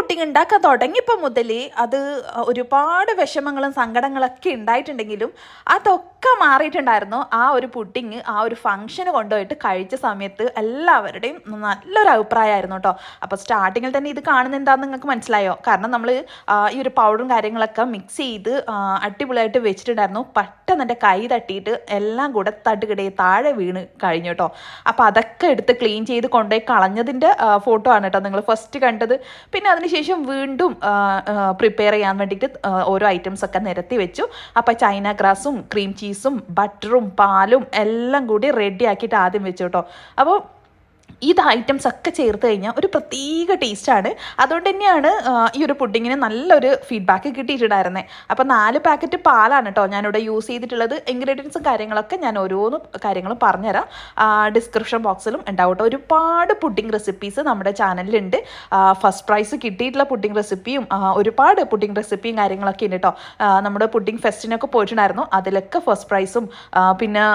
Pudding ഉണ്ടാക്കാൻ തുടങ്ങിയപ്പോൾ മുതൽ അത് ഒരുപാട് വിഷമങ്ങളും സങ്കടങ്ങളൊക്കെ ഉണ്ടായിട്ടുണ്ടെങ്കിലും അതൊക്കെ മാറിയിട്ടുണ്ടായിരുന്നു. ആ ഒരു പുഡിംഗ് ആ ഒരു ഫംഗ്ഷന് കൊണ്ടുപോയിട്ട് കഴിച്ച സമയത്ത് എല്ലാവരുടെയും നല്ലൊരു അഭിപ്രായമായിരുന്നു കേട്ടോ. അപ്പോൾ സ്റ്റാർട്ടിങ്ങിൽ തന്നെ ഇത് കാണുന്ന എന്താണെന്ന് നിങ്ങൾക്ക് മനസ്സിലായോ? കാരണം നമ്മൾ ഈ ഒരു പൗഡറും കാര്യങ്ങളൊക്കെ മിക്സ് ചെയ്ത് അടിപൊളിയായിട്ട് വെച്ചിട്ടുണ്ടായിരുന്നു. പെട്ടെന്ന് എൻ്റെ കൈ തട്ടിയിട്ട് എല്ലാം കൂടെ തട്ടുകിടയെ താഴെ വീണ് കഴിഞ്ഞു കേട്ടോ. അപ്പോൾ അതൊക്കെ എടുത്ത് ക്ലീൻ ചെയ്ത് കൊണ്ടുപോയി കളഞ്ഞതിൻ്റെ ഫോട്ടോ ആണ് കേട്ടോ നിങ്ങൾ ഫസ്റ്റ് കണ്ടത്. പിന്നെ അതിനുശേഷം വീണ്ടും പ്രിപ്പയർ ചെയ്യാൻ വേണ്ടിയിട്ട് ഓരോ ഐറ്റംസ് ഒക്കെ നിരത്തി വെച്ചു. അപ്പോൾ ചൈന ഗ്രാസും ക്രീം ചീസും ബട്ടറും പാലും എല്ലാം കൂടി റെഡി ആക്കിയിട്ട് ആദ്യം വെച്ചു കേട്ടോ. അപ്പോൾ ഇത് ഐറ്റംസ് ഒക്കെ ചേർത്ത് കഴിഞ്ഞാൽ ഒരു പ്രത്യേക ടേസ്റ്റാണ്. അതുകൊണ്ട് തന്നെയാണ് ഈ ഒരു പുഡിങ്ങിന് നല്ലൊരു ഫീഡ്ബാക്ക് കിട്ടിയിട്ടുണ്ടായിരുന്നത്. അപ്പോൾ 4 പാക്കറ്റ് പാലാണ് കേട്ടോ ഞാനിവിടെ യൂസ് ചെയ്തിട്ടുള്ളത്. ഇൻഗ്രീഡിയൻസും കാര്യങ്ങളൊക്കെ ഞാൻ ഓരോന്നും കാര്യങ്ങളും പറഞ്ഞുതരാം. ഡിസ്ക്രിപ്ഷൻ ബോക്സിലും ഉണ്ടാവും കേട്ടോ. ഒരുപാട് പുഡിംഗ് റെസിപ്പീസ് നമ്മുടെ ചാനലിലുണ്ട്. ഫസ്റ്റ് പ്രൈസ് കിട്ടിയിട്ടുള്ള പുഡിംഗ് റെസിപ്പിയും ഒരുപാട് പുഡിംഗ് റെസിപ്പിയും കാര്യങ്ങളൊക്കെ ഉണ്ട് കേട്ടോ. നമ്മുടെ പുഡിംഗ് ഫെസ്റ്റിനൊക്കെ പോയിട്ടുണ്ടായിരുന്നു. അതിലൊക്കെ ഫസ്റ്റ് പ്രൈസും പിന്നെ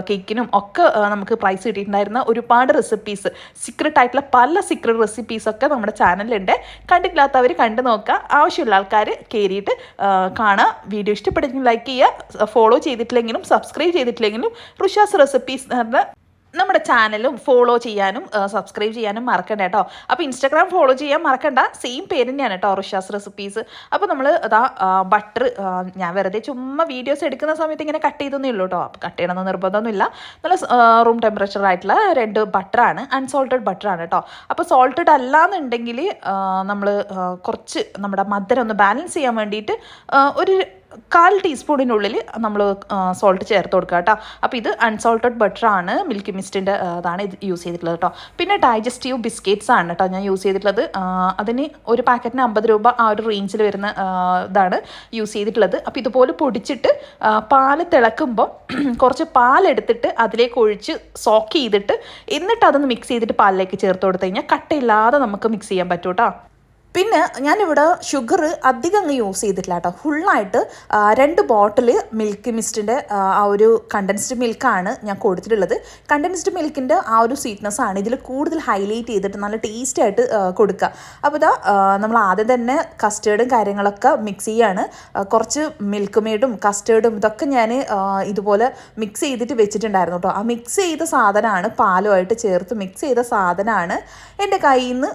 കേക്കിനും ഒക്കെ നമുക്ക് പ്രൈസ് കിട്ടിയിട്ടുണ്ടായിരുന്ന ഒരുപാട് റെസിപ്പീസ്, സീക്രട്ട് ആയിട്ടുള്ള പല സീക്രട്ട് റെസിപ്പീസൊക്കെ നമ്മുടെ ചാനലിലുണ്ട്. കണ്ടിട്ടില്ലാത്തവർ കണ്ടു നോക്കുക. ആവശ്യമുള്ള ആൾക്കാർ കയറിയിട്ട് കാണുക. വീഡിയോ ഇഷ്ടപ്പെട്ടെങ്കിൽ ലൈക്ക് ചെയ്യുക. ഫോളോ ചെയ്തിട്ടില്ലെങ്കിലും സബ്സ്ക്രൈബ് ചെയ്തിട്ടില്ലെങ്കിലും റുഷാസ് റെസിപ്പീസ് നമ്മുടെ ചാനലും ഫോളോ ചെയ്യാനും സബ്സ്ക്രൈബ് ചെയ്യാനും മറക്കണ്ട കേട്ടോ. അപ്പോൾ ഇൻസ്റ്റാഗ്രാം ഫോളോ ചെയ്യാൻ മറക്കണ്ട. സെയിം പേര് തന്നെയാണ് കേട്ടോ, റുഷാസ് റെസിപ്പീസ്. അപ്പോൾ നമ്മൾ അതാ ബട്ടർ ഞാൻ വെറുതെ ചുമ്മാ വീഡിയോസ് എടുക്കുന്ന സമയത്ത് ഇങ്ങനെ കട്ട് ചെയ്തൊന്നേ ഉള്ളൂ കേട്ടോ. അപ്പോൾ കട്ട് ചെയ്യണമെന്ന് നിർബന്ധമൊന്നുമില്ല. നല്ല റൂം ടെമ്പറേച്ചർ ആയിട്ടുള്ള 2 ബട്ടറാണ്, അൺസോൾട്ടഡ് ബട്ടറാണ് കേട്ടോ. അപ്പോൾ സോൾട്ടഡ് അല്ലാന്നുണ്ടെങ്കിൽ നമ്മൾ കുറച്ച് നമ്മുടെ മധുരം ഒന്ന് ബാലൻസ് ചെയ്യാൻ വേണ്ടിയിട്ട് ഒരു 1/4 ടീസ്പൂണിനുള്ളിൽ നമ്മൾ സോൾട്ട് ചേർത്ത് കൊടുക്കുക കേട്ടോ. അപ്പോൾ ഇത് അൺസോൾട്ടഡ് ബട്ടറാണ്, മിൽക്കി മിസ്റ്റിൻ്റെ അതാണ് ഇത് യൂസ് ചെയ്തിട്ടുള്ളത് കേട്ടോ. പിന്നെ ഡൈജസ്റ്റീവ് ബിസ്ക്കറ്റ്സ് ആണ് കേട്ടോ ഞാൻ യൂസ് ചെയ്തിട്ടുള്ളത്. അതിന് ഒരു പാക്കറ്റിന് 50 രൂപ ആ ഒരു റേഞ്ചിൽ വരുന്ന ഇതാണ് യൂസ് ചെയ്തിട്ടുള്ളത്. അപ്പോൾ ഇതുപോലെ പൊടിച്ചിട്ട് പാല് തിളക്കുമ്പോൾ കുറച്ച് പാലെടുത്തിട്ട് അതിലേക്ക് ഒഴിച്ച് സോക്ക് ചെയ്തിട്ട് എന്നിട്ട് അതൊന്ന് മിക്സ് ചെയ്തിട്ട് പാലിലേക്ക് ചേർത്ത് കൊടുത്തു കഴിഞ്ഞാൽ കട്ടയില്ലാതെ നമുക്ക് മിക്സ് ചെയ്യാൻ പറ്റും കേട്ടോ. പിന്നെ ഞാനിവിടെ ഷുഗർ അധികം അങ്ങ് യൂസ് ചെയ്തിട്ടില്ല കേട്ടോ. ഫുള്ളായിട്ട് 2 ബോട്ടിൽ മിൽക്കി മിസ്റ്റിൻ്റെ ആ ഒരു കണ്ടൻസ്ഡ് മിൽക്കാണ് ഞാൻ കൊടുത്തിട്ടുള്ളത്. കണ്ടൻസ്ഡ് മിൽക്കിൻ്റെ ആ ഒരു സ്വീറ്റ്നെസ് ആണ് ഇതിൽ കൂടുതൽ ഹൈലൈറ്റ് ചെയ്തിട്ട് നല്ല ടേസ്റ്റി ആയിട്ട് കൊടുക്കുക. അപ്പോൾ ഇതാ നമ്മൾ ആദ്യം തന്നെ കസ്റ്റേർഡും കാര്യങ്ങളൊക്കെ മിക്സ് ചെയ്യാണ്. കുറച്ച് മിൽക്ക് മെയ്ഡും കസ്റ്റേർഡും ഇതൊക്കെ ഞാൻ ഇതുപോലെ മിക്സ് ചെയ്തിട്ട് വെച്ചിട്ടുണ്ടായിരുന്നു കേട്ടോ. ആ മിക്സ് ചെയ്ത സാധനമാണ് പാലുമായിട്ട് ചേർത്ത് മിക്സ് ചെയ്ത സാധനമാണ് എൻ്റെ കയ്യിൽ നിന്ന്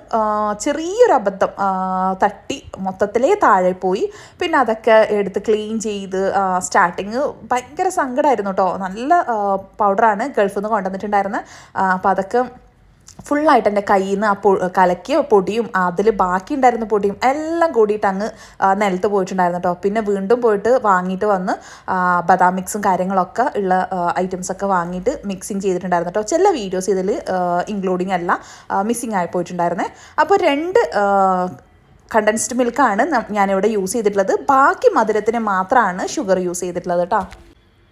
ചെറിയൊരു അബദ്ധം തട്ടി മൊത്തത്തിലേ താഴെ പോയി. പിന്നെ അതൊക്കെ എടുത്ത് ക്ലീൻ ചെയ്ത് സ്റ്റാർട്ടിങ് ഭയങ്കര സങ്കടമായിരുന്നു കേട്ടോ. നല്ല പൗഡറാണ് ഗൾഫിൽ നിന്ന് കൊണ്ടുവന്നിട്ടുണ്ടായിരുന്നത്. അപ്പോൾ അതൊക്കെ ഫുള്ളായിട്ട് എൻ്റെ കയ്യിൽ നിന്ന് കലക്കിയ പൊടിയും അതിൽ ബാക്കി ഉണ്ടായിരുന്ന പൊടിയും എല്ലാം കൂടിയിട്ട് അങ്ങ് നിലത്ത് പോയിട്ടുണ്ടായിരുന്നു കേട്ടോ. പിന്നെ വീണ്ടും പോയിട്ട് വാങ്ങിയിട്ട് വന്ന് ബദാം മിക്സും കാര്യങ്ങളൊക്കെ ഉള്ള ഐറ്റംസൊക്കെ വാങ്ങിയിട്ട് മിക്സിങ് ചെയ്തിട്ടുണ്ടായിരുന്നു കേട്ടോ. ചില വീഡിയോസ് ഇതിൽ ഇൻക്ലൂഡിങ് അല്ല, മിസ്സിങ് ആയി പോയിട്ടുണ്ടായിരുന്നേ. അപ്പോൾ 2 കണ്ടൻസ്ഡ് മിൽക്കാണ് ഞാനിവിടെ യൂസ് ചെയ്തിട്ടുള്ളത്. ബാക്കി മധുരത്തിന് മാത്രമാണ് ഷുഗർ യൂസ് ചെയ്തിട്ടുള്ളത് കേട്ടോ.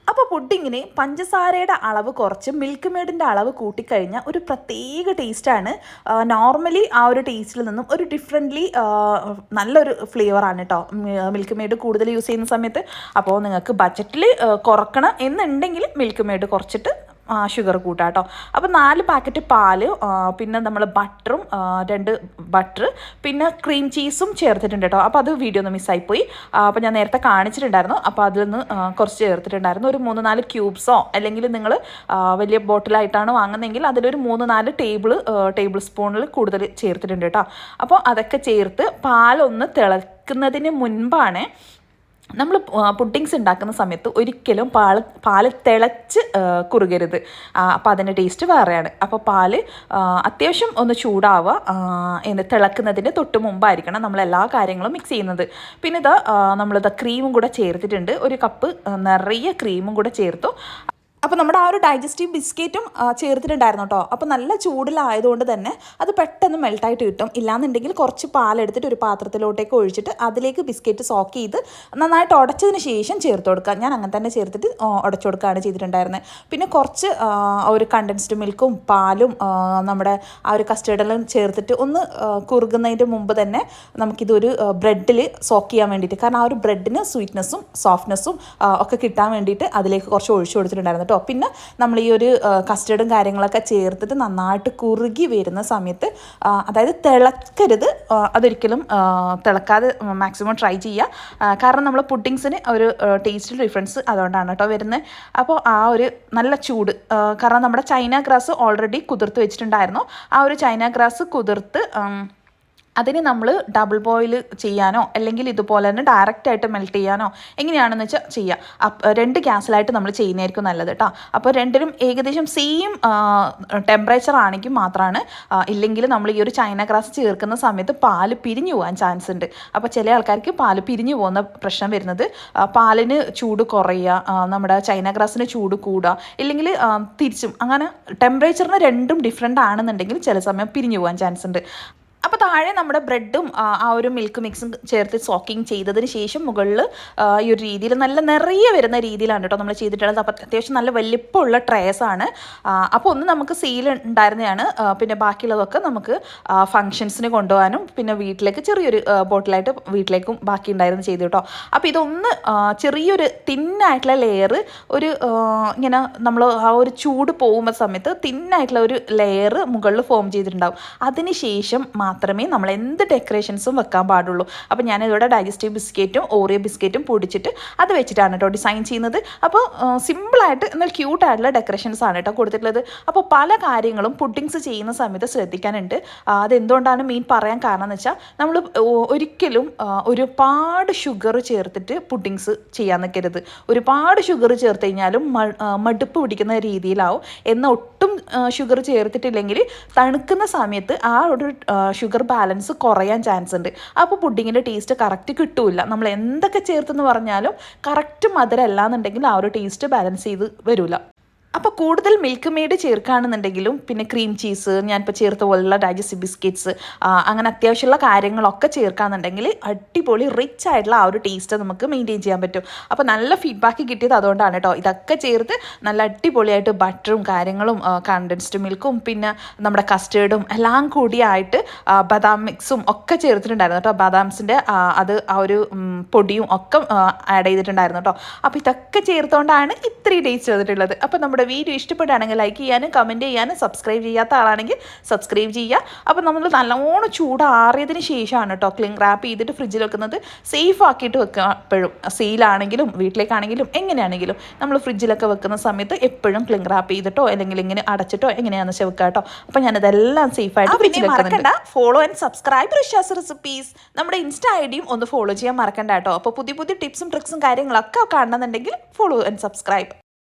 അപ്പോൾ പുഡിങ്ങിന് പഞ്ചസാരയുടെ അളവ് കുറച്ച് മിൽക്ക് മെയ്ഡിൻ്റെ അളവ് കൂട്ടിക്കഴിഞ്ഞാൽ ഒരു പ്രത്യേക ടേസ്റ്റാണ്. നോർമലി ആ ഒരു ടേസ്റ്റിൽ നിന്നും ഒരു ഡിഫറെൻ്റ്ലി നല്ലൊരു ഫ്ലേവറാണ് കേട്ടോ മിൽക്ക് മെയ്ഡ് കൂടുതൽ യൂസ് ചെയ്യുന്ന സമയത്ത്. അപ്പോൾ നിങ്ങൾക്ക് ബഡ്ജറ്റിൽ കുറക്കണം എന്നുണ്ടെങ്കിൽ മിൽക്ക് മെയ്ഡ് കുറച്ചിട്ട് ഷുഗർ കൂട്ടാം കേട്ടോ. അപ്പോൾ 4 പാക്കറ്റ് പാല്, പിന്നെ നമ്മൾ ബട്ടറും 2 ബട്ടർ, പിന്നെ ക്രീം ചീസും ചേർത്തിട്ടുണ്ട് കേട്ടോ. അപ്പോൾ അത് വീഡിയോ ഒന്ന് മിസ്സായിപ്പോയി. അപ്പോൾ ഞാൻ നേരത്തെ കാണിച്ചിട്ടുണ്ടായിരുന്നു. അപ്പോൾ അതിൽ നിന്ന് കുറച്ച് ചേർത്തിട്ടുണ്ടായിരുന്നു. ഒരു 3-4 ക്യൂബ്സോ അല്ലെങ്കിൽ നിങ്ങൾ വലിയ ബോട്ടിലായിട്ടാണ് വാങ്ങുന്നതെങ്കിൽ അതിലൊരു 3-4 ടേബിൾ സ്പൂണിൽ കൂടുതൽ ചേർത്തിട്ടുണ്ട് കേട്ടോ. അപ്പോൾ അതൊക്കെ ചേർത്ത് പാലൊന്ന് തിളക്കുന്നതിന് മുൻപാണ് നമ്മൾ പുഡിങ്സ് ഉണ്ടാക്കുന്ന സമയത്ത് ഒരിക്കലും പാല് തിളച്ച് കുറുകരുത്. അപ്പോൾ അതിൻ്റെ ടേസ്റ്റ് വേറെയാണ്. അപ്പോൾ പാല് അത്യാവശ്യം ഒന്ന് ചൂടാവുക, തിളക്കുന്നതിന് തൊട്ട് മുമ്പായിരിക്കണം നമ്മൾ എല്ലാ കാര്യങ്ങളും മിക്സ് ചെയ്യുന്നത്. പിന്നെ നമ്മളിത് ക്രീമും കൂടെ ചേർത്തിട്ടുണ്ട്. 1 കപ്പ് നിറയെ ക്രീമും കൂടെ ചേർത്തു. അപ്പോൾ നമ്മുടെ ആ ഒരു ഡൈജസ്റ്റീവ് ബിസ്ക്കറ്റും ചേർത്തിട്ടുണ്ടായിരുന്നു കേട്ടോ. അപ്പോൾ നല്ല ചൂടിലായതുകൊണ്ട് തന്നെ അത് പെട്ടെന്ന് മെൽട്ടായിട്ട് കിട്ടും. ഇല്ലാന്നുണ്ടെങ്കിൽ കുറച്ച് പാലെടുത്തിട്ട് ഒരു പാത്രത്തിലോട്ടേക്ക് ഒഴിച്ചിട്ട് അതിലേക്ക് ബിസ്ക്കറ്റ് സോക്ക് ചെയ്ത് നന്നായിട്ട് ഉടച്ചതിന് ശേഷം ചേർത്ത് കൊടുക്കുക. ഞാൻ അങ്ങനെ തന്നെ ചേർത്തിട്ട് ഉടച്ചു കൊടുക്കുകയാണ് ചെയ്തിട്ടുണ്ടായിരുന്നത്. പിന്നെ കുറച്ച് ഒരു കണ്ടൻസ്ഡ് മിൽക്കും പാലും നമ്മുടെ ആ ഒരു കസ്റ്റേർഡെല്ലാം ചേർത്തിട്ട് ഒന്ന് കുറുകുന്നതിൻ്റെ മുമ്പ് തന്നെ നമുക്കിതൊരു ബ്രെഡിൽ സോക്ക് ചെയ്യാൻ വേണ്ടിയിട്ട്, കാരണം ആ ഒരു ബ്രെഡിന് സ്വീറ്റ്നെസ്സും സോഫ്റ്റ്നെസ്സും ഒക്കെ കിട്ടാൻ വേണ്ടിയിട്ട് അതിലേക്ക് കുറച്ച് ഒഴിച്ചു കൊടുത്തിട്ടുണ്ടായിരുന്നു. കേട്ടോ. പിന്നെ നമ്മൾ ഈ ഒരു കസ്റ്റർഡും കാര്യങ്ങളൊക്കെ ചേർത്തിട്ട് നന്നായിട്ട് കുറുകി വരുന്ന സമയത്ത്, അതായത് തിളക്കരുത്, അതൊരിക്കലും തിളക്കാതെ മാക്സിമം ട്രൈ ചെയ്യുക. കാരണം നമ്മൾ പുഡിങ്സിന് ഒരു ടേസ്റ്റ് ഡിഫറൻസ് അതുകൊണ്ടാണ് കേട്ടോ വരുന്നത്. അപ്പോൾ ആ ഒരു നല്ല ചൂട്, കാരണം നമ്മുടെ ചൈന ഗ്രാസ് ഓൾറെഡി കുതിർത്ത് വെച്ചിട്ടുണ്ടായിരുന്നു. ആ ഒരു ചൈന ഗ്രാസ് കുതിർത്ത് അതിന് നമ്മൾ ഡബിൾ ബോയിൽ ചെയ്യാനോ അല്ലെങ്കിൽ ഇതുപോലെ തന്നെ ഡയറക്റ്റായിട്ട് മെൽറ്റ് ചെയ്യാനോ എങ്ങനെയാണെന്ന് വെച്ചാൽ ചെയ്യാം. 2 ഗ്യാസിലായിട്ട് നമ്മൾ ചെയ്യുന്നതായിരിക്കും നല്ലത് കേട്ടോ. അപ്പോൾ രണ്ടിനും ഏകദേശം സെയിം ടെമ്പറേച്ചർ ആണെങ്കിൽ മാത്രമാണ്, ഇല്ലെങ്കിൽ നമ്മൾ ഈ ഒരു ചൈന ഗ്രാസ് ചേർക്കുന്ന സമയത്ത് പാല് പിരിഞ്ഞു പോകാൻ ചാൻസ് ഉണ്ട്. അപ്പോൾ ചില ആൾക്കാർക്ക് പാല് പിരിഞ്ഞു പോകുന്ന പ്രശ്നം വരുന്നത് പാലിന് ചൂട് കുറയുക, നമ്മുടെ ചൈന ഗ്രാസിന് ചൂട് കൂടുക, ഇല്ലെങ്കിൽ തിരിച്ചും അങ്ങനെ ടെമ്പറേച്ചറിന് രണ്ടും ഡിഫറെൻ്റ് ആണെന്നുണ്ടെങ്കിൽ ചില സമയം പിരിഞ്ഞു പോകാൻ ചാൻസ് ഉണ്ട്. അപ്പോൾ താഴെ നമ്മുടെ ബ്രെഡും ആ ഒരു മിൽക്ക് മിക്സും ചേർത്ത് സോക്കിങ് ചെയ്തതിന് ശേഷം മുകളിൽ ഈ ഒരു രീതിയിൽ നല്ല നിറയെ വരുന്ന രീതിയിലാണ് കേട്ടോ നമ്മൾ ചെയ്തിട്ടുള്ളത്. അപ്പോൾ അത്യാവശ്യം നല്ല വലിപ്പമുള്ള ട്രേസാണ്. അപ്പോൾ ഒന്ന് നമുക്ക് സെയിൽ ഉണ്ടായിരുന്നതാണ്, പിന്നെ ബാക്കിയുള്ളതൊക്കെ നമുക്ക് ഫങ്ഷൻസിന് കൊണ്ടുപോകാനും പിന്നെ വീട്ടിലേക്ക് ചെറിയൊരു ബോട്ടിലായിട്ട് വീട്ടിലേക്കും ബാക്കി ഉണ്ടായിരുന്നു ചെയ്തു കേട്ടോ. അപ്പോൾ ഇതൊന്ന് ചെറിയൊരു തിന്നായിട്ടുള്ള ലെയർ, ഒരു ഇങ്ങനെ നമ്മൾ ആ ഒരു ചൂട് പോകുന്ന സമയത്ത് തിന്നായിട്ടുള്ള ഒരു ലെയർ മുകളിൽ ഫോം ചെയ്തിട്ടുണ്ടാവും. അതിന് ശേഷം മാത്രമേ നമ്മൾ എന്ത് ഡെക്കറേഷൻസും വെക്കാൻ പാടുള്ളൂ. അപ്പോൾ ഞാനിവിടെ ഡൈജസ്റ്റീവ് ബിസ്ക്കറ്റും ഓറിയോ ബിസ്ക്കറ്റും പൊടിച്ചിട്ട് അത് വെച്ചിട്ടാണ് കേട്ടോ ഡിസൈൻ ചെയ്യുന്നത്. അപ്പോൾ സിമ്പിളായിട്ട് എന്നാൽ ക്യൂട്ടായിട്ടുള്ള ഡെക്കറേഷൻസ് ആണ് കേട്ടോ കൊടുത്തിട്ടുള്ളത്. അപ്പോൾ പല കാര്യങ്ങളും പുഡിങ്സ് ചെയ്യുന്ന സമയത്ത് ശ്രദ്ധിക്കാനുണ്ട്. അതെന്തുകൊണ്ടാണ് മെയിൻ പറയാൻ കാരണം എന്ന് വെച്ചാൽ, നമ്മൾ ഒരിക്കലും ഒരുപാട് ഷുഗർ ചേർത്തിട്ട് പുഡിങ്സ് ചെയ്യാൻ നിൽക്കരുത്. ഒരുപാട് ഷുഗർ ചേർത്ത് കഴിഞ്ഞാലും മടുപ്പ് പിടിക്കുന്ന രീതിയിലാവും. എന്നാൽ ഒട്ടും ഷുഗർ ചേർത്തിട്ടില്ലെങ്കിൽ തണുക്കുന്ന സമയത്ത് ആ ഒരു ഷുഗർ ബാലൻസ് കുറയാൻ ചാൻസ് ഉണ്ട്. അപ്പോൾ പുഡിങ്ങിൻ്റെ ടേസ്റ്റ് കറക്റ്റ് കിട്ടില്ല. നമ്മൾ എന്തൊക്കെ ചേർത്തെന്ന് പറഞ്ഞാലും കറക്റ്റ് മധുരം അല്ലാന്നുണ്ടെങ്കിൽ ആ ഒരു ടേസ്റ്റ് ബാലൻസ് ചെയ്ത് വരില്ല. അപ്പോൾ കൂടുതൽ മിൽക്ക് മെയ്ഡ് ചേർക്കുകയാണെന്നുണ്ടെങ്കിലും പിന്നെ ക്രീം ചീസ്, ഞാനിപ്പോൾ ചേർത്ത പോലുള്ള ഡൈജസ്റ്റീവ് ബിസ്ക്കറ്റ്സ്, അങ്ങനെ അത്യാവശ്യമുള്ള കാര്യങ്ങളൊക്കെ ചേർക്കുകയാണെന്നുണ്ടെങ്കിൽ അടിപൊളി റിച്ച് ആയിട്ടുള്ള ആ ഒരു ടേസ്റ്റ് നമുക്ക് മെയിൻറ്റെയിൻ ചെയ്യാൻ പറ്റും. അപ്പോൾ നല്ല ഫീഡ്ബാക്ക് കിട്ടിയത് അതുകൊണ്ടാണ് കേട്ടോ. ഇതൊക്കെ ചേർത്ത് നല്ല അടിപൊളിയായിട്ട് ബട്ടറും കാര്യങ്ങളും കണ്ടൻസ്ഡ് മിൽക്കും പിന്നെ നമ്മുടെ കസ്റ്റേർഡും എല്ലാം കൂടിയായിട്ട് ബദാം മിക്സും ഒക്കെ ചേർത്തിട്ടുണ്ടായിരുന്നു കേട്ടോ. ബദാംസിൻ്റെ അത് ആ ഒരു പൊടിയും ഒക്കെ ആഡ് ചെയ്തിട്ടുണ്ടായിരുന്നു കേട്ടോ. അപ്പോൾ ഇതൊക്കെ ചേർത്തുകൊണ്ടാണ് ഇത്രയും ടേസ്റ്റ് ചെയ്തിട്ടുള്ളത്. അപ്പോൾ നമ്മുടെ വീഡിയോ ഇഷ്ടപ്പെടുകയാണെങ്കിൽ ലൈക്ക് ചെയ്യാനും കമൻറ്റ് ചെയ്യാനും, സബ്സ്ക്രൈബ് ചെയ്യാത്ത ആളാണെങ്കിൽ സബ്സ്ക്രൈബ് ചെയ്യുക. അപ്പോൾ നമ്മൾ നല്ലോണം ചൂടാറിയതിന് ശേഷമാണ് കേട്ടോ ക്ലിംഗ് റാപ്പ് ചെയ്തിട്ട് ഫ്രിഡ്ജിൽ വെക്കുന്നത്. സേഫ് ആക്കിയിട്ട് വെക്കുക എപ്പോഴും. സെയിലാണെങ്കിലും വീട്ടിലേക്കാണെങ്കിലും എങ്ങനെയാണെങ്കിലും നമ്മൾ ഫ്രിഡ്ജിലൊക്കെ വെക്കുന്ന സമയത്ത് എപ്പോഴും ക്ലിംഗ് റാപ്പ് ചെയ്തിട്ടോ അല്ലെങ്കിൽ ഇങ്ങനെ അടച്ചിട്ടോ എങ്ങനെയാണെന്ന് വെച്ചാൽ വെക്കുക കേട്ടോ. അപ്പോൾ ഞാനതെല്ലാം സേഫായിട്ട് ഫ്രിഡ്ജിൽ മറക്കണ്ട. Follow and subscribe Rishas recipes. നമ്മുടെ ഇൻസ്റ്റാ ഐഡിയും ഒന്ന് ഫോളോ ചെയ്യാൻ മറക്കണ്ട കേട്ടോ. അപ്പോൾ പുതിയ പുതിയ ടിപ്സും ട്രിക്സും കാര്യങ്ങളൊക്കെ കാണണമെന്നുണ്ടെങ്കിൽ ഫോളോ ആൻഡ് സബ്സ്ക്രൈബ്.